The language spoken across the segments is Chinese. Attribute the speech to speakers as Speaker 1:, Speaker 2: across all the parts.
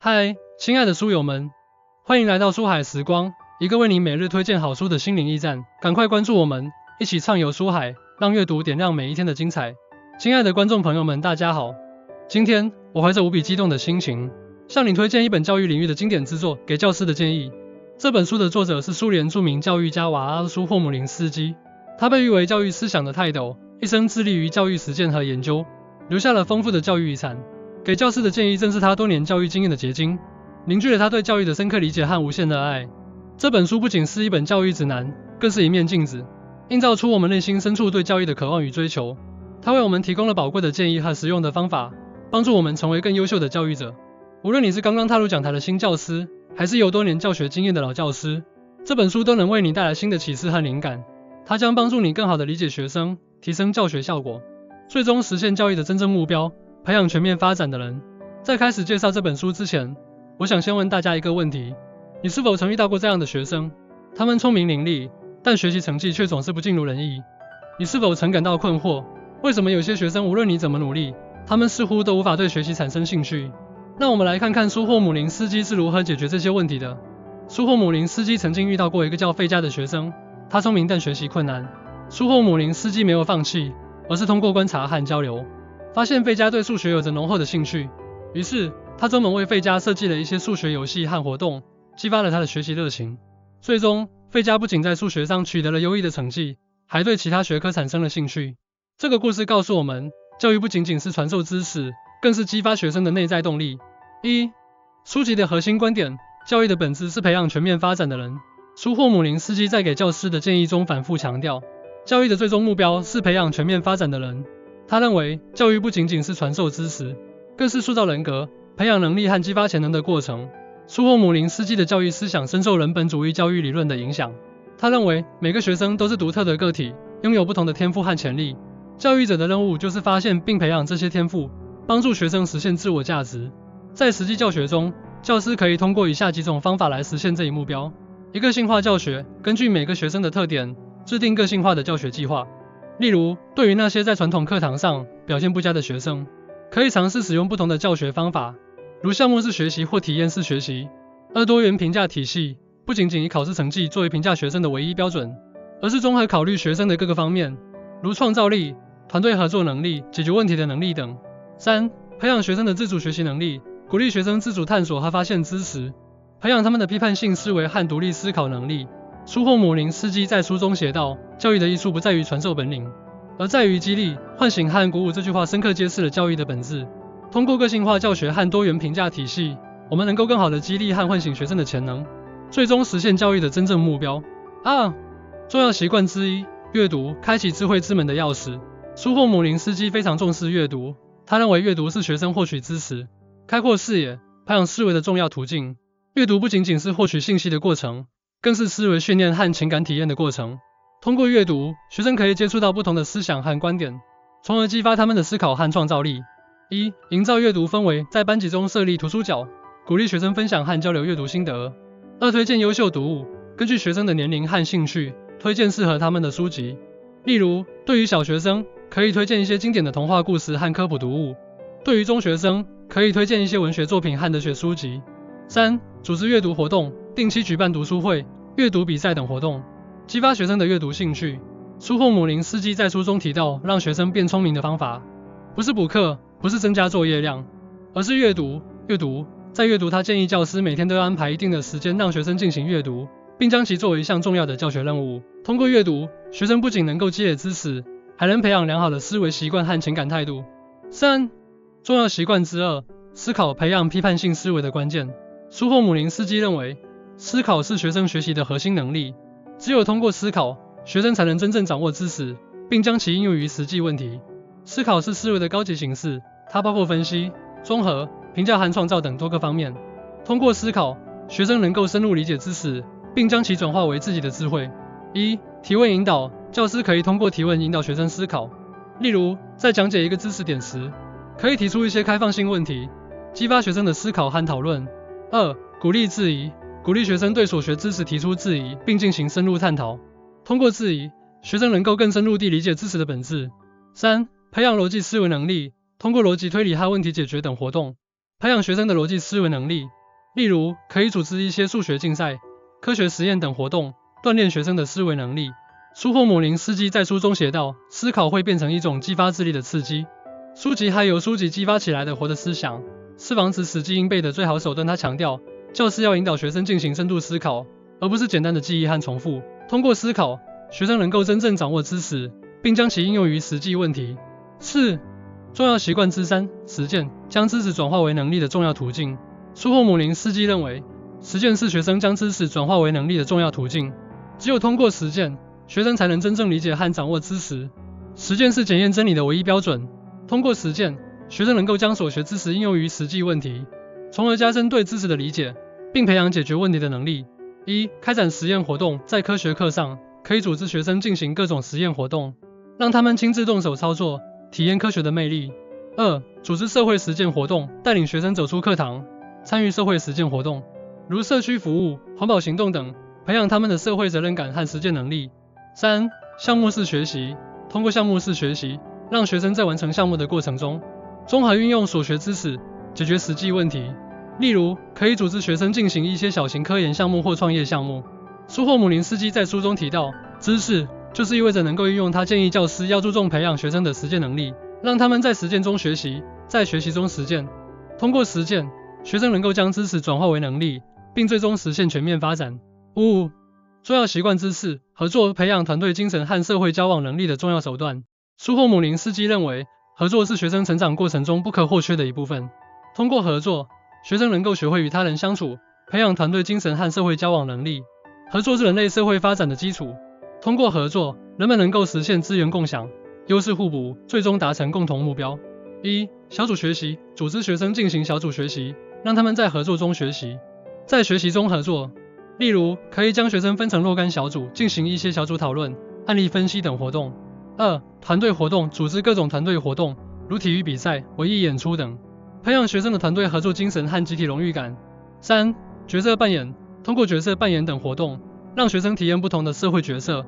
Speaker 1: 嗨，亲爱的书友们，欢迎来到书海时光，一个为你每日推荐好书的心灵驿站。赶快关注我们，一起畅游书海，让阅读点亮每一天的精彩。亲爱的观众朋友们，大家好，今天我怀着无比激动的心情，向你推荐一本教育领域的经典之作《给教师的建议》。这本书的作者是苏联著名教育家瓦拉苏霍姆林斯基，他被誉为教育思想的泰斗，一生致力于教育实践和研究，留下了丰富的教育遗产。给教师的建议正是他多年教育经验的结晶，凝聚了他对教育的深刻理解和无限的爱。这本书不仅是一本教育指南，更是一面镜子，映照出我们内心深处对教育的渴望与追求。它为我们提供了宝贵的建议和实用的方法，帮助我们成为更优秀的教育者。无论你是刚刚踏入讲台的新教师，还是有多年教学经验的老教师，这本书都能为你带来新的启示和灵感。它将帮助你更好地理解学生，提升教学效果，最终实现教育的真正目标，培养全面发展的人。在开始介绍这本书之前，我想先问大家一个问题：你是否曾遇到过这样的学生？他们聪明伶俐，但学习成绩却总是不尽如人意。你是否曾感到困惑？为什么有些学生无论你怎么努力，他们似乎都无法对学习产生兴趣？那我们来看看苏霍姆林斯基是如何解决这些问题的。苏霍姆林斯基曾经遇到过一个叫费加的学生，他聪明但学习困难。苏霍姆林斯基没有放弃，而是通过观察和交流，发现费加对数学有着浓厚的兴趣。于是他专门为费加设计了一些数学游戏和活动，激发了他的学习热情。最终，费加不仅在数学上取得了优异的成绩，还对其他学科产生了兴趣。这个故事告诉我们，教育不仅仅是传授知识，更是激发学生的内在动力。书籍的核心观点：教育的本质是培养全面发展的人。苏霍姆林斯基在给教师的建议中反复强调，教育的最终目标是培养全面发展的人。他认为，教育不仅仅是传授知识，更是塑造人格、培养能力和激发潜能的过程。苏霍姆林斯基的教育思想深受人本主义教育理论的影响。他认为，每个学生都是独特的个体，拥有不同的天赋和潜力。教育者的任务就是发现并培养这些天赋，帮助学生实现自我价值。在实际教学中，教师可以通过以下几种方法来实现这一目标：一、个性化教学，根据每个学生的特点，制定个性化的教学计划。例如，对于那些在传统课堂上表现不佳的学生，可以尝试使用不同的教学方法，如项目式学习或体验式学习。二、多元评价体系，不仅仅以考试成绩作为评价学生的唯一标准，而是综合考虑学生的各个方面，如创造力、团队合作能力、解决问题的能力等。三、培养学生的自主学习能力，鼓励学生自主探索和发现知识，培养他们的批判性思维和独立思考能力。苏霍姆林斯基在书中写道，教育的艺术不在于传授本领，而在于激励、唤醒和鼓舞。这句话深刻揭示了教育的本质。通过个性化教学和多元评价体系，我们能够更好地激励和唤醒学生的潜能，最终实现教育的真正目标。重要习惯之一，阅读，开启智慧之门的钥匙。苏霍姆林斯基非常重视阅读，他认为阅读是学生获取知识、开阔视野、培养思维的重要途径。阅读不仅仅是获取信息的过程，更是思维训练和情感体验的过程。通过阅读，学生可以接触到不同的思想和观点，从而激发他们的思考和创造力。一、营造阅读氛围，在班级中设立图书角，鼓励学生分享和交流阅读心得。二、推荐优秀读物，根据学生的年龄和兴趣，推荐适合他们的书籍。例如，对于小学生，可以推荐一些经典的童话故事和科普读物；对于中学生，可以推荐一些文学作品和哲学书籍。三、组织阅读活动，定期举办读书会、阅读比赛等活动，激发学生的阅读兴趣。苏霍姆林斯基在书中提到，让学生变聪明的方法，不是补课，不是增加作业量，而是阅读。在阅读，他建议教师每天都要安排一定的时间让学生进行阅读，并将其作为一项重要的教学任务。通过阅读，学生不仅能够积累知识，还能培养良好的思维习惯和情感态度。三、重要习惯之二，思考，培养批判性思维的关键。苏霍姆林斯基认为，思考是学生学习的核心能力，只有通过思考，学生才能真正掌握知识，并将其应用于实际问题。思考是思维的高级形式，它包括分析、综合、评价和创造等多个方面。通过思考，学生能够深入理解知识，并将其转化为自己的智慧。一、提问引导，教师可以通过提问引导学生思考。例如，在讲解一个知识点时，可以提出一些开放性问题，激发学生的思考和讨论。二、鼓励质疑，鼓励学生对所学知识提出质疑，并进行深入探讨。通过质疑，学生能够更深入地理解知识的本质。三、培养逻辑思维能力，通过逻辑推理和问题解决等活动，培培养学生的逻辑思维能力。例如，可以组织一些数学竞赛、科学实验等活动，锻炼学生的思维能力。苏霍姆林斯基在书中写道，思考会变成一种激发智力的刺激。书籍还由书籍激发起来的活的思想，是防止死记硬背的最好手段。他强调，教师要引导学生进行深度思考，而不是简单的记忆和重复。通过思考，学生能够真正掌握知识，并将其应用于实际问题。4. 重要习惯之3：实践，将知识转化为能力的重要途径。苏霍姆林斯基认为，实践是学生将知识转化为能力的重要途径。只有通过实践，学生才能真正理解和掌握知识。实践是检验真理的唯一标准。通过实践，学生能够将所学知识应用于实际问题，从而加深对知识的理解，并培养解决问题的能力。1. 开展实验活动。在科学课上，可以组织学生进行各种实验活动，让他们亲自动手操作，体验科学的魅力。2. 组织社会实践活动。带领学生走出课堂，参与社会实践活动，如社区服务、环保行动等，培养他们的社会责任感和实践能力。3. 项目式学习。通过项目式学习，让学生在完成项目的过程中，综合运用所学知识，解决实际问题。例如，可以组织学生进行一些小型科研项目或创业项目。苏霍姆林斯基在书中提到，知识就是意味着能够运用。他建议教师要注重培养学生的实践能力，让他们在实践中学习，在学习中实践。通过实践，学生能够将知识转化为能力，并最终实现全面发展。5. 重要习惯之4：合作，培养团队精神和社会交往能力的重要手段。苏霍姆林斯基认为，合作是学生成长过程中不可或缺的一部分。通过合作，学生能够学会与他人相处，培养团队精神和社会交往能力。合作是人类社会发展的基础。通过合作，人们能够实现资源共享、优势互补，最终达成共同目标。1. 小组学习。组织学生进行小组学习，让他们在合作中学习，在学习中合作。例如，可以将学生分成若干小组，进行一些小组讨论、案例分析等活动。2. 团队活动。组织各种团队活动，如体育比赛、文艺演出等，培养学生的团队合作精神和集体荣誉感。3. 角色扮演。通过角色扮演等活动，让学生体验不同的社会角色，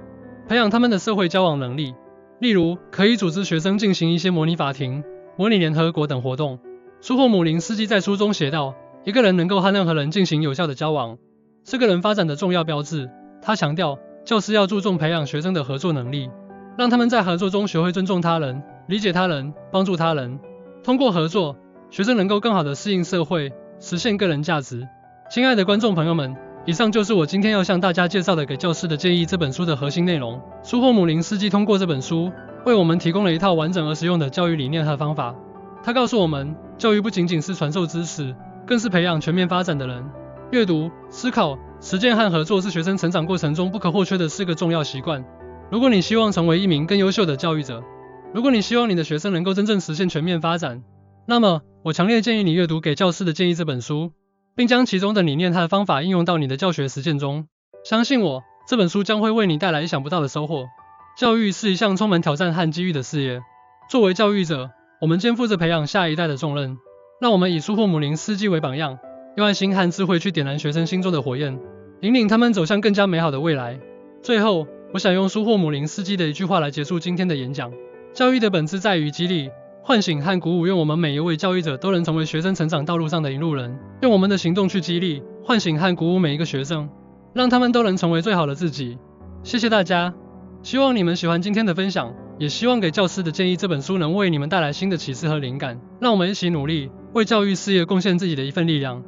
Speaker 1: 培养他们的社会交往能力。例如，可以组织学生进行一些模拟法庭、模拟联合国等活动。苏霍姆林斯基在书中写道，一个人能够和任何人进行有效的交往，是个人发展的重要标志。他强调，教师要注重培养学生的合作能力，让他们在合作中学会尊重他人、理解他人、帮助他人。通过合作，学生能够更好地适应社会，实现个人价值。亲爱的观众朋友们，以上就是我今天要向大家介绍的《给教师的建议》这本书的核心内容。苏霍姆林斯基通过这本书，为我们提供了一套完整而实用的教育理念和方法。他告诉我们，教育不仅仅是传授知识，更是培养全面发展的人。阅读、思考、实践和合作是学生成长过程中不可或缺的4个重要习惯。如果你希望成为一名更优秀的教育者，如果你希望你的学生能够真正实现全面发展，那么我强烈建议你阅读《给教师的建议》这本书，并将其中的理念和方法应用到你的教学实践中。相信我，这本书将会为你带来意想不到的收获。教育是一项充满挑战和机遇的事业。作为教育者，我们肩负着培养下一代的重任。让我们以苏霍姆林斯基为榜样，用爱心和智慧去点燃学生心中的火焰，引领他们走向更加美好的未来。最后，我想用苏霍姆林斯基的一句话来结束今天的演讲：教育的本质在于激励、唤醒和鼓舞。愿我们每一位教育者都能成为学生成长道路上的引路人，用我们的行动去激励、唤醒和鼓舞每一个学生，让他们都能成为最好的自己。谢谢大家，希望你们喜欢今天的分享，也希望给教师的建议这本书能为你们带来新的启示和灵感。让我们一起努力，为教育事业贡献自己的一份力量。